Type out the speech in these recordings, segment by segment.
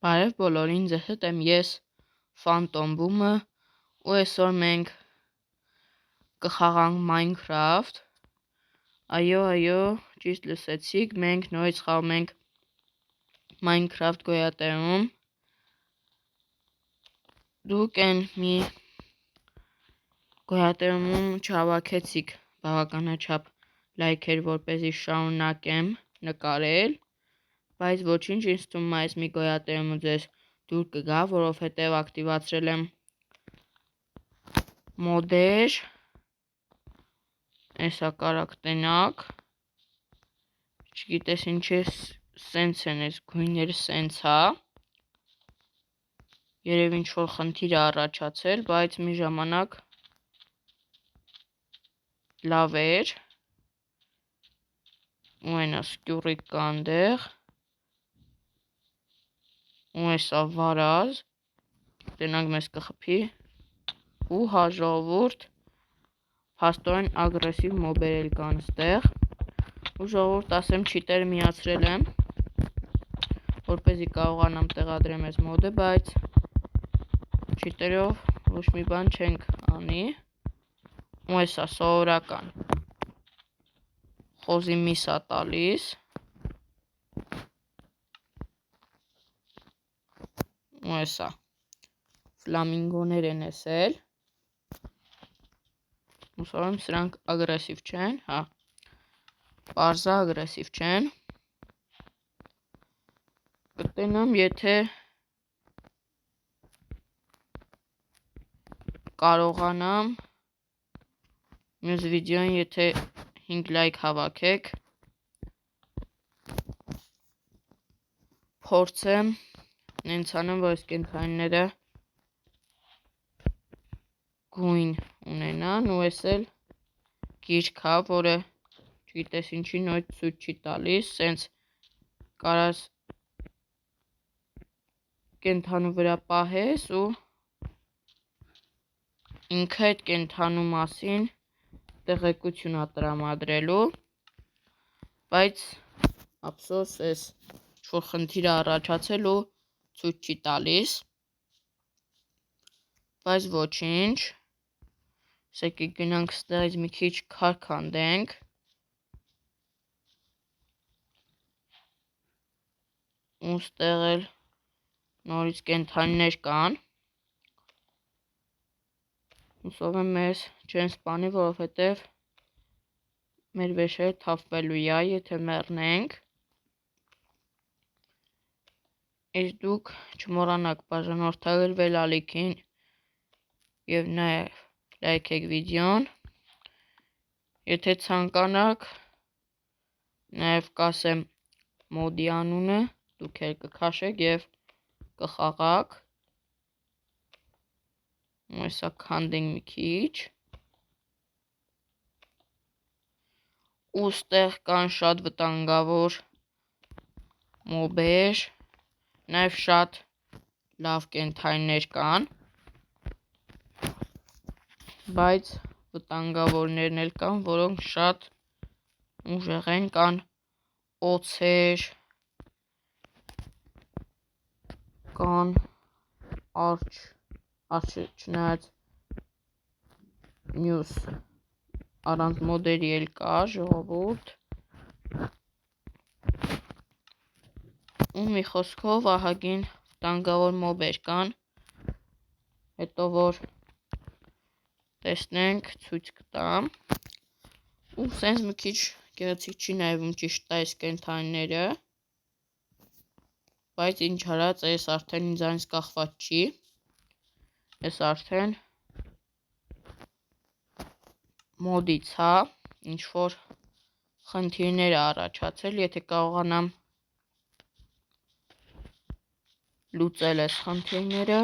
Բարև բոլորին, ձեզ հետ եմ ես Phantom Boom-ը ու այսօր մենք կխաղանք Minecraft։ Այո, ճիշտ լսեցիք, մենք նորից խաղում ենք Minecraft գոյատևում։ Դուք են մի գոյատևում չհավաքեցիք բավականաչափ լայքեր, որպեսզի շարունակեմ նկարել, բայց ոչինչ, ինձ թվում է այս մի գոյատևումը ձեզ դուր կգա, որովհետև ակտիվացրել եմ մոդեր, այսա կարաք տենաք, չգիտես ինչ է, սենց են ես գույները սենց հա, երև ինչ որ խնդիր է առաջացել, բայց մի ժամանակ լավ էր, ու այնա սկյուրիկ կա անդեղ, ու այսա վարազ, տենանք մեզ կխպի, ու հա ժողովուրդ, փաստորեն ագրեսիվ մոբեր էլ կան ստեղ, ու ժողովուրդ ասեմ չիտեր միացրել եմ, որպեսզի կարողանամ տեղադրեմ այս մոդը, բայց չիտերով ոչ մի բան չենք անի, ու այսա սովորական խոզի միս է տալիս, ու այսա ֆլամինգոներ են էսել, ուսորում սրանք ագրեսիվ չեն, հա, պարզա ագրեսիվ չեն, կտենամ եթե կարողանամ մյուս վիդեոն եթե 5 լայք հավաքեք, փորձեմ նենց անեմ, որ այս կենդանիները գույն ունենան ու ես էլ գիրք հա, որը չգիտես ինչի նույն ցույց չի տալիս, սենց կարաս կենդանու վրա պահես ու ինքը այդ կենդանու մասին տեղեկություն է տրամադրելու, բայց ափսոս ես ինչ-որ խնդիր է առաջացել ու ցույց չի տալիս, բայց ոչինչ, եկեք գնանք ստեղից մի քիչ քար քանդենք, ու ստեղ էլ նորից կենդանիներ կան, հուսով եմ մեզ չեն սպանի, որովհետև մեր վեշերը թափվելու է, եթե մեռնենք, իսկ դուք չմոռանաք բաժանորդագրվել ալիքին և նաև լայքեք վիդեոն, եթե ցանկանաք, նաև կասեմ մոդի անունը, դուք էլ կքաշեք և կխաղաք, ու այսա քանդենք մի քիչ, ու ստեղ կան շատ վտանգավոր մոբեր, նաև շատ լավ կենդանիներ կան, բայց վտանգավորներն էլ կան, որոնք շատ ուժեղ են, կան օձեր, կան արջը չնայած մյուս առանց մոդերի էլ կա ժողովուրդ, ու մի խոսքով ահագին վտանգավոր մոբեր կան, հետո որ տեսնենք ցույց կտամ, ու սենց մի քիչ գեղեցիկ չի նայվում ճիշտ այս կենդանիները, բայց ինչ արած այս արդեն ինձանից կախված չի, այս արդեն մոդից հա, ինչ որ խնդիրներ է առաջացել, եթե կարողանամ լուծել այս խնդիրները,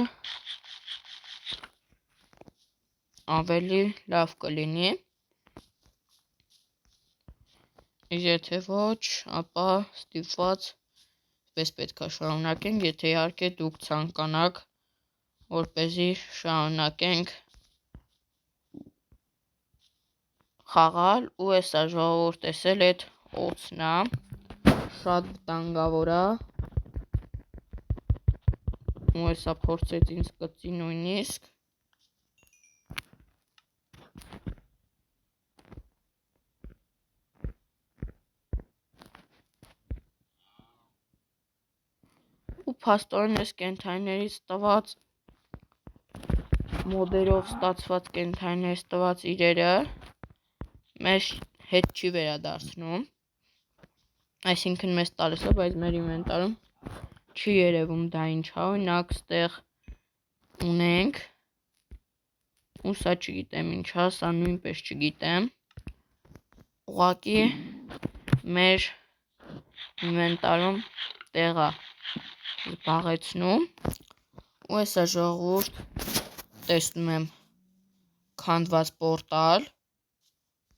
ավելի լավ կլինի, եթե ոչ, ապա ստիպված պես պետք է շարունակենք, եթե իհարկե դուք ցանկանաք, որպեսզի շարունակենք խաղալ, ու այսա ժողովուրդ տեսել այդ օձն է, շատ վտանգավոր է, ու հեսա փորձեց ինձ կծի նույնիսկ։ Ու փաստորեն այս կենդանիներից տված մոդերով ստացված կենդանիներից տված իրերը մեզ հետ չի վերադարձնում, այսինքն մեզ տալիս է, բայց մեր ինվենտարում չի երևում դա ինչ է, օրինակ ստեղ ունենք, ու սա չգիտեմ ինչ է, սա նույնպես չգիտեմ, ուղղակի մեր ինվենտարում տեղ է զբաղեցնում, ու հեսա ժողովուրդ տեսնում եմ քանդված պորտալ,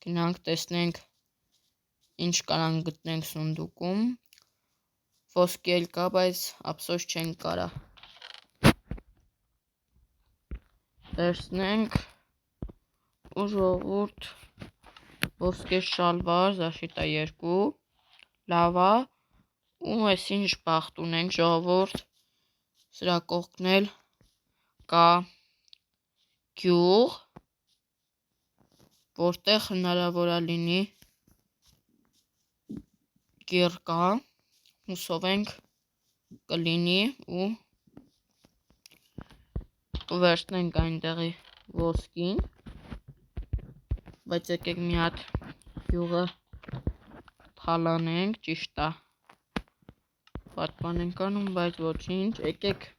գնանք տեսնենք ինչ կարանք գտնենք սունդուկում, ոսկի էլ կա, բայց ափսոս չենք կարա տեսնենք, ու ժողովուրդ ոսկե շալվար, զաշիտա 2, լավ է, ու այս ինչ բախտ ունենք ժողովուրդ, սրա կողքն էլ կա գյուղ, որտեղ հնարավոր է լինի կիր կա, հուսով ենք կլինի ու վերցնենք այնտեղի ոսկին, բայց եկեք մի հատ գյուղը թալանենք, ճիշտ է, պատման ենք անում, բայց ոչինչ, եկեք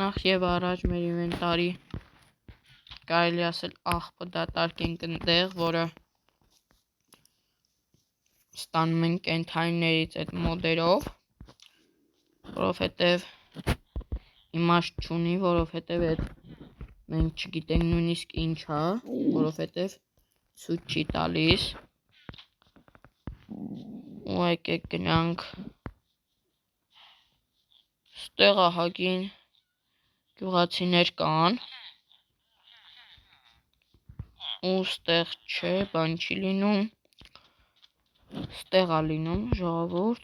նախ եւ առաջ մեր ինվենտարի կարելի ասել աղբը դատարկենք այնտեղ, որը ստանում ենք կենդանիներից այդ մոդերով, որովհետև իմաստ չունի, որովհետև այդ մենք չգիտենք նույնիսկ ինչ է, որովհետև ցույց չի տալիս, ու եկեք գնանք ստեղ ահագին գյուղացիներ կան, ու ստեղ չէ, բան չի լինում, ստեղ է լինում ժողովուրդ,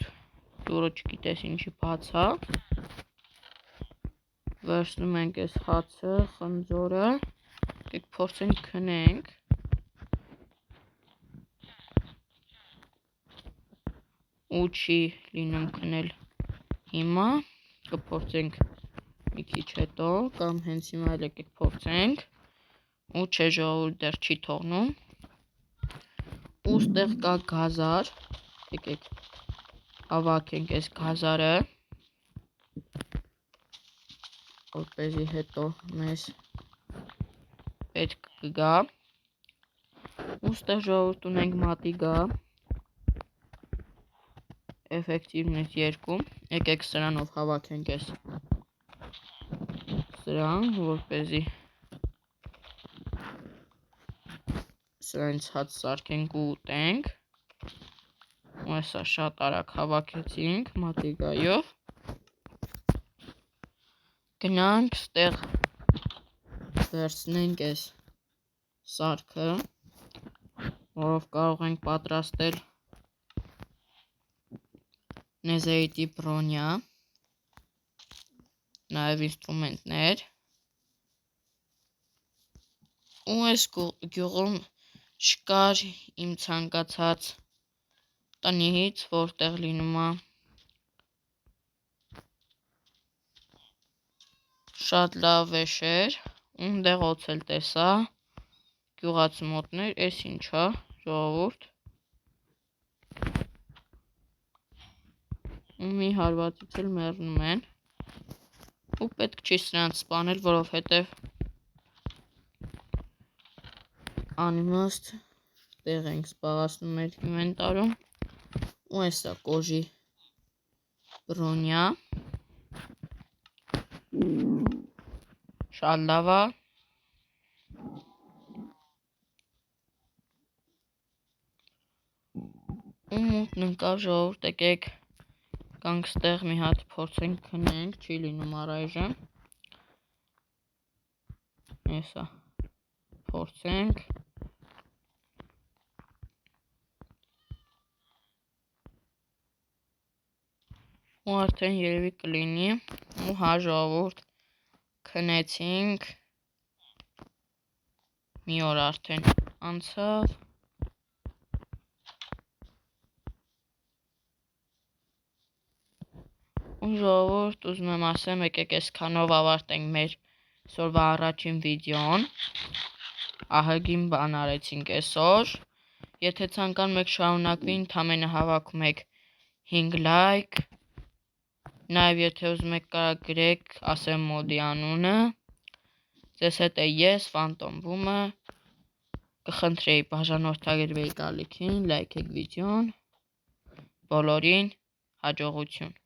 դուրը չգիտես ինչի բաց է, վերցնում ենք այս հացը, խնձորը, եկեք փորձենք քնենք, ու չի լինում քնել հիմա, կփորձենք մի քիչ հետո, կամ հենց հիմա էլ եկեք փորձենք, ու չէ ժողովուրդ դեռ չի թողնում, ու ստեղ կա գազար, եկեք հավաքենք այս գազարը, որպեսզի հետո մեզ պետք կգա, ու ստեղ ժողովուրդ ունենք մատիգա, էֆեկտիվնես 2, եկեք սրանով հավաքենք այս սրան, որպեսզի սրանից հաց սարքենք ու ուտենք, ու հեսա շատ արագ հավաքեցինք մատիգայով, գնանք ստեղ վերցնենք այս սարքը, որով կարող ենք պատրաստել նեզերիտի բրոնյա, նաև ինստրումենտներ, ու այս գյուղում չկար իմ ցանկացած տնից, որտեղ լինում է շատ լավ վեշեր, ունդեղ օցել տեսա, գյուղացմոտներ, այս ինչ է ժողովուրդ, ու մի հարվածից էլ մեռնում են, ու պետք չի սրանց սպանել, որովհետև անիմաստ տեղ ենք զբաղացնում մեր ինվենտարում, ու հեսա կոժի բրոնյա, շատ լավ է, ու մութն ընկավ ժողովուրդ, եկեք գանք ստեղ մի հատ փորձենք քնենք, չի լինում առայժմ, հեսա փորձենք, ու արդեն երևի կլինի, ու հա ժողովուրդ քնեցինք, մի օր արդեն անցավ, ու ժողովուրդ ուզում եմ ասեմ, եկեք այսքանով ավարտենք մեր այսօրվա առաջին վիդեոն, ահագին բան արեցինք այսօր, եթե ցանկանում եք շարունակվի, ընդամենը հավաքում եք 5 լայք, նաև եթե ուզում եք կարող գրեք ասեմ մոդի անունը, ձեզ հետ է ես, Phantom Boom-ը, կխնդրեի բաժանորդագրվեիք ալիքին, լայքեք վիդեոն, բոլորին հաջողություն։